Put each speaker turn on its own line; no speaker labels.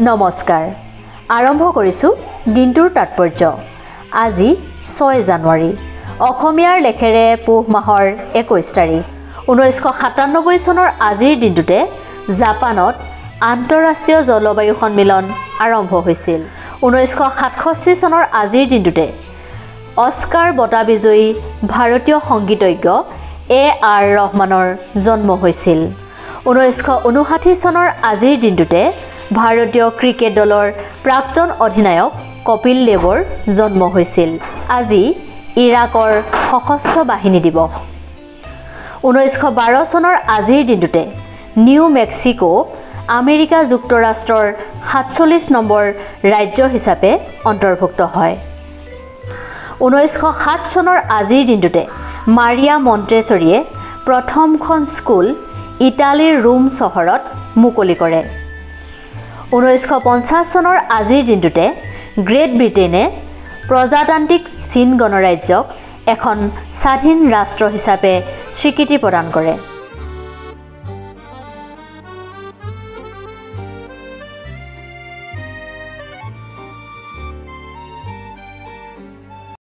নমস্কাৰ আৰম্ভ কৰিছো দিনটোৰ তাৎপৰ্য আজি 6 জানুৱাৰী অসমীয়াৰ লেখেৰে পুহ মাহৰ 21 তাৰিখ 1997 চনৰ আজিৰ দিনটোতে জাপানত আন্তঃৰাষ্ট্ৰীয় জলবায়ু সন্মিলন আৰম্ভ হৈছিল 1967 চনৰ আজিৰ দিনটোতে অস্কাৰ বঁটা বিজয়ী ভাৰতীয় সংগীতজ্ঞ A.R. ৰহমানৰ জন্ম হৈছিল 1959 চনৰ আজিৰ দিনটোতে ভাৰতীয় ক্ৰিকেট দলৰ প্ৰাক্তন অধিনায়ক কপিল দেৱৰ জন্ম হৈছিল আজি ইৰাকৰ সশস্ত্ৰ বাহিনী দিৱস 1912 চনৰ আজিৰ দিনটোতে নিউ মেক্সিকো আমেৰিকা যুক্তৰাষ্ট্ৰৰ 47 নম্বৰ ৰাজ্য হিচাপে অন্তৰ্ভুক্ত হয় 1907 চনৰ আজিৰ দিনটোতে মাৰিয়া মণ্টেছৰিয়ে প্ৰথমখন স্কুল ইটালীৰ ৰোম চহৰত মুকলি কৰে 1950 চনৰ আজিৰ দিনটোতে গ্ৰেট ব্ৰিটেইনে প্ৰজাতান্ত্ৰিক চীন গণৰাজ্যক এখন স্বাধীন ৰাষ্ট্ৰ হিচাপে স্বীকৃতি প্ৰদান কৰে